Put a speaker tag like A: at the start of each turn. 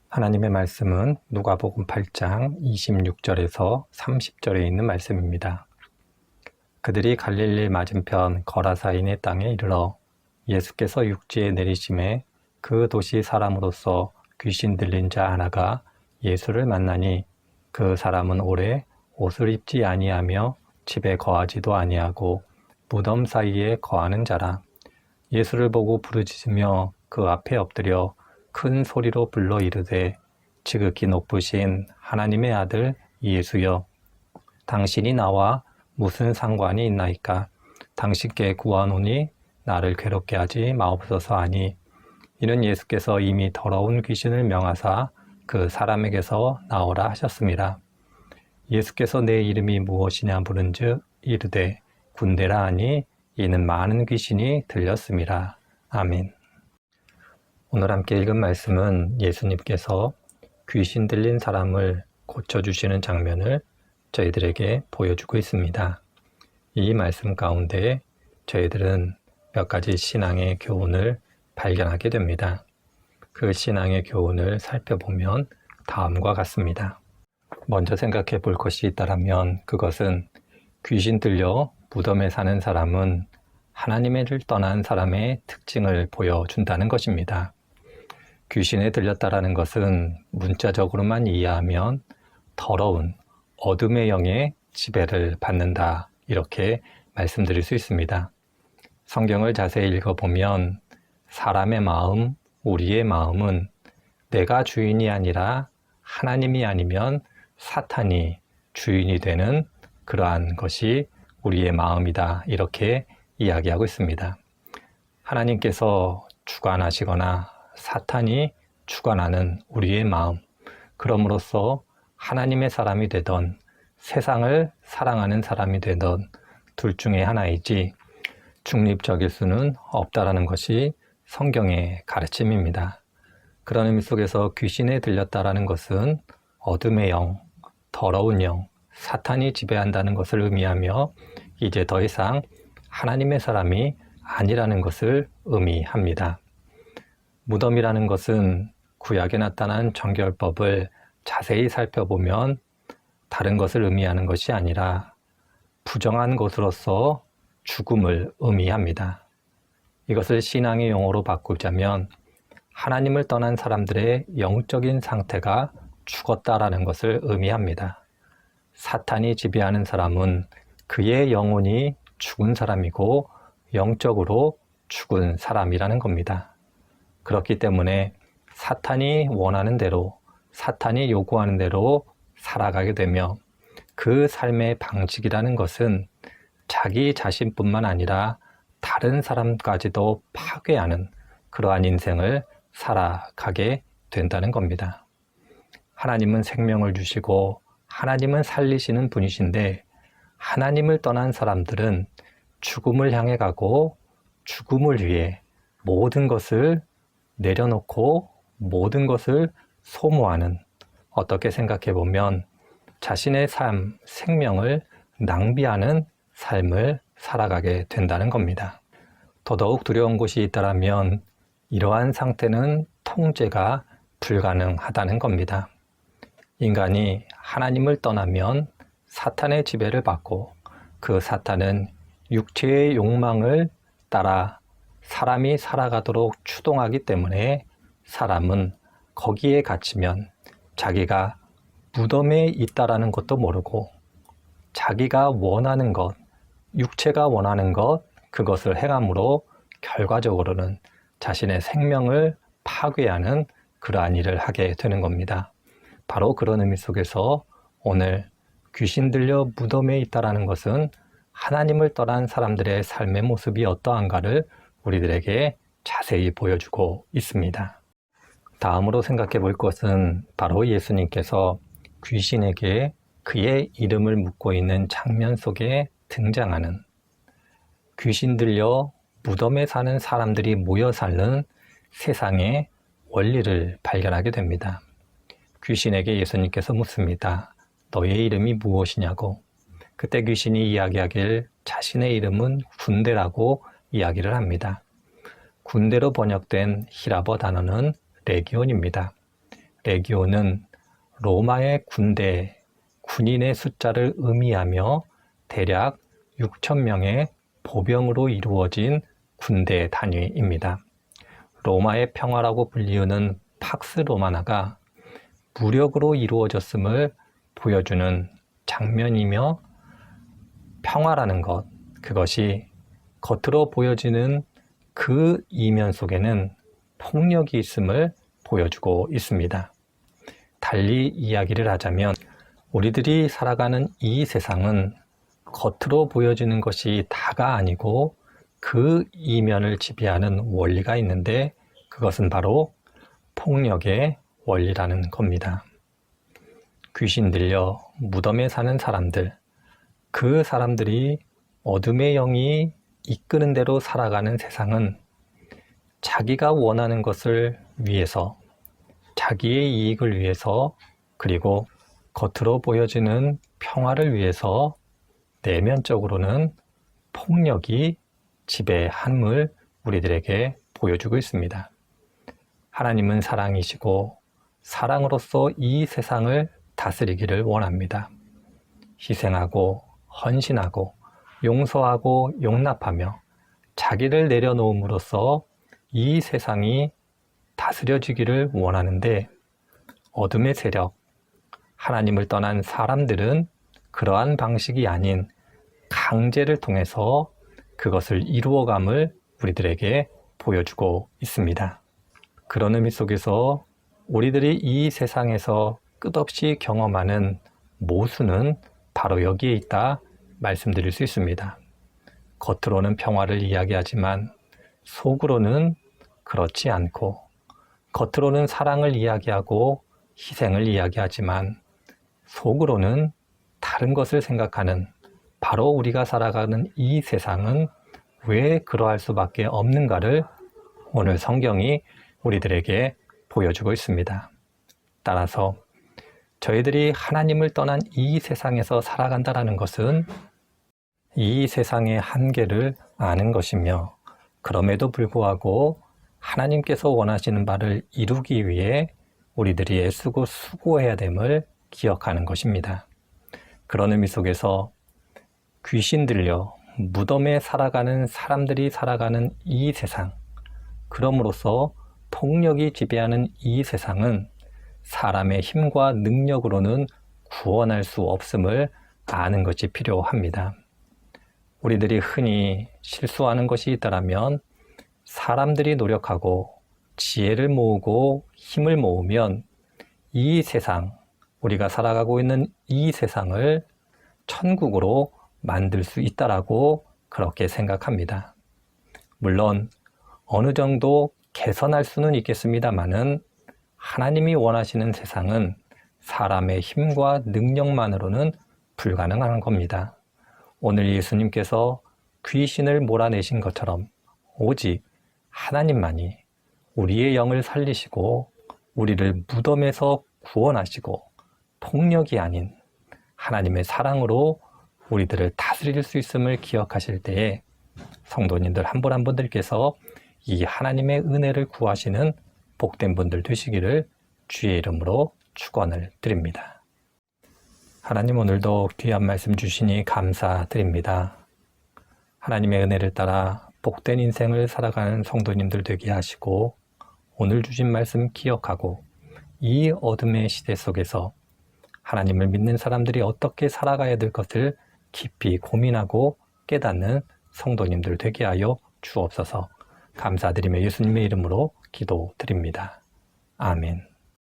A: 하나님의 말씀은 누가복음 8장 26절에서 30절에 있는 말씀입니다. 그들이 갈릴리 맞은편 거라사인의 땅에 이르러 예수께서 육지에 내리심에 그 도시 사람으로서 귀신 들린 자 하나가 예수를 만나니 그 사람은 오래 옷을 입지 아니하며 집에 거하지도 아니하고 무덤 사이에 거하는 자라. 예수를 보고 부르짖으며 그 앞에 엎드려 큰 소리로 불러 이르되 지극히 높으신 하나님의 아들 예수여, 당신이 나와 무슨 상관이 있나이까? 당신께 구하노니 나를 괴롭게 하지 마옵소서 하니, 이는 예수께서 이미 더러운 귀신을 명하사 그 사람에게서 나오라 하셨습니다. 예수께서 내 이름이 무엇이냐 물은즉 이르되 군대라 하니 이는 많은 귀신이 들렸습니다. 아멘. 오늘 함께 읽은 말씀은 예수님께서 귀신 들린 사람을 고쳐주시는 장면을 저희들에게 보여주고 있습니다. 이 말씀 가운데 저희들은 몇 가지 신앙의 교훈을 발견하게 됩니다. 그 신앙의 교훈을 살펴보면 다음과 같습니다. 먼저 생각해 볼 것이 있다면 그것은 귀신 들려 무덤에 사는 사람은 하나님을 떠난 사람의 특징을 보여준다는 것입니다. 귀신에 들렸다라는 것은 문자적으로만 이해하면 더러운 어둠의 영의 지배를 받는다, 이렇게 말씀드릴 수 있습니다. 성경을 자세히 읽어보면 사람의 마음, 우리의 마음은 내가 주인이 아니라 하나님이 아니면 사탄이 주인이 되는 그러한 것이 우리의 마음이다, 이렇게 이야기하고 있습니다. 하나님께서 주관하시거나 사탄이 주관하는 우리의 마음, 그럼으로써 하나님의 사람이 되던 세상을 사랑하는 사람이 되던 둘 중에 하나이지 중립적일 수는 없다라는 것이 성경의 가르침입니다. 그런 의미 속에서 귀신에 들렸다라는 것은 어둠의 영, 더러운 영, 사탄이 지배한다는 것을 의미하며 이제 더 이상 하나님의 사람이 아니라는 것을 의미합니다. 무덤이라는 것은 구약에 나타난 정결법을 자세히 살펴보면 다른 것을 의미하는 것이 아니라 부정한 것으로서 죽음을 의미합니다. 이것을 신앙의 용어로 바꾸자면 하나님을 떠난 사람들의 영적인 상태가 죽었다라는 것을 의미합니다. 사탄이 지배하는 사람은 그의 영혼이 죽은 사람이고 영적으로 죽은 사람이라는 겁니다. 그렇기 때문에 사탄이 원하는 대로, 사탄이 요구하는 대로 살아가게 되며 그 삶의 방식이라는 것은 자기 자신뿐만 아니라 다른 사람까지도 파괴하는 그러한 인생을 살아가게 된다는 겁니다. 하나님은 생명을 주시고 하나님은 살리시는 분이신데 하나님을 떠난 사람들은 죽음을 향해 가고 죽음을 위해 모든 것을 내려놓고 모든 것을 소모하는, 어떻게 생각해 보면 자신의 삶, 생명을 낭비하는 삶을 살아가게 된다는 겁니다. 더더욱 두려운 것이 있다면 이러한 상태는 통제가 불가능하다는 겁니다. 인간이 하나님을 떠나면 사탄의 지배를 받고 그 사탄은 육체의 욕망을 따라 사람이 살아가도록 추동하기 때문에 사람은 거기에 갇히면 자기가 무덤에 있다라는 것도 모르고 자기가 원하는 것, 육체가 원하는 것, 그것을 행함으로 결과적으로는 자신의 생명을 파괴하는 그러한 일을 하게 되는 겁니다. 바로 그런 의미 속에서 오늘 귀신 들려 무덤에 있다라는 것은 하나님을 떠난 사람들의 삶의 모습이 어떠한가를 우리들에게 자세히 보여주고 있습니다. 다음으로 생각해 볼 것은 바로 예수님께서 귀신에게 그의 이름을 묻고 있는 장면 속에 등장하는 귀신 들려 무덤에 사는 사람들이 모여 사는 세상의 원리를 발견하게 됩니다. 귀신에게 예수님께서 묻습니다. 너의 이름이 무엇이냐고. 그때 귀신이 이야기하길 자신의 이름은 군대라고 이야기를 합니다. 군대로 번역된 히라버 단어는 레기온입니다. 레기온은 로마의 군대, 군인의 숫자를 의미하며 대략 6,000명의 보병으로 이루어진 군대 단위입니다. 로마의 평화라고 불리우는 팍스 로마나가 무력으로 이루어졌음을 보여주는 장면이며, 평화라는 것, 그것이 겉으로 보여지는 그 이면 속에는 폭력이 있음을 보여주고 있습니다. 달리 이야기를 하자면 우리들이 살아가는 이 세상은 겉으로 보여지는 것이 다가 아니고 그 이면을 지배하는 원리가 있는데, 그것은 바로 폭력의 원리라는 겁니다. 귀신 들려 무덤에 사는 사람들, 그 사람들이 어둠의 영이 이끄는 대로 살아가는 세상은 자기가 원하는 것을 위해서, 자기의 이익을 위해서, 그리고 겉으로 보여지는 평화를 위해서 내면적으로는 폭력이 지배함을 우리들에게 보여주고 있습니다. 하나님은 사랑이시고 사랑으로서 이 세상을 다스리기를 원합니다. 희생하고 헌신하고 용서하고 용납하며 자기를 내려놓음으로써 이 세상이 다스려지기를 원하는데, 어둠의 세력, 하나님을 떠난 사람들은 그러한 방식이 아닌 강제를 통해서 그것을 이루어감을 우리들에게 보여주고 있습니다. 그런 의미 속에서 우리들이 이 세상에서 끝없이 경험하는 모순은 바로 여기에 있다 말씀드릴 수 있습니다. 겉으로는 평화를 이야기하지만 속으로는 그렇지 않고, 겉으로는 사랑을 이야기하고 희생을 이야기하지만 속으로는 다른 것을 생각하는, 바로 우리가 살아가는 이 세상은 왜 그러할 수밖에 없는가를 오늘 성경이 우리들에게 보여주고 있습니다. 따라서 저희들이 하나님을 떠난 이 세상에서 살아간다는 것은 이 세상의 한계를 아는 것이며, 그럼에도 불구하고 하나님께서 원하시는 바를 이루기 위해 우리들이 애쓰고 수고해야 됨을 기억하는 것입니다. 그런 의미 속에서 귀신 들려 무덤에 살아가는 사람들이 살아가는 이 세상, 그럼으로써 폭력이 지배하는 이 세상은 사람의 힘과 능력으로는 구원할 수 없음을 아는 것이 필요합니다. 우리들이 흔히 실수하는 것이 있다면, 사람들이 노력하고 지혜를 모으고 힘을 모으면 이 세상, 우리가 살아가고 있는 이 세상을 천국으로 만들 수 있다라고 그렇게 생각합니다. 물론 어느 정도 개선할 수는 있겠습니다마는 하나님이 원하시는 세상은 사람의 힘과 능력만으로는 불가능한 겁니다. 오늘 예수님께서 귀신을 몰아내신 것처럼 오직 하나님만이 우리의 영을 살리시고 우리를 무덤에서 구원하시고 폭력이 아닌 하나님의 사랑으로 우리들을 다스릴 수 있음을 기억하실 때에 성도님들 한 분 한 분들께서 이 하나님의 은혜를 구하시는 복된 분들 되시기를 주의 이름으로 축원을 드립니다. 하나님, 오늘도 귀한 말씀 주시니 감사드립니다. 하나님의 은혜를 따라 복된 인생을 살아가는 성도님들 되게 하시고, 오늘 주신 말씀 기억하고 이 어둠의 시대 속에서 하나님을 믿는 사람들이 어떻게 살아가야 될 것을 깊이 고민하고 깨닫는 성도님들 되게 하여 주옵소서. 감사드리며 예수님의 이름으로 기도드립니다. 아멘.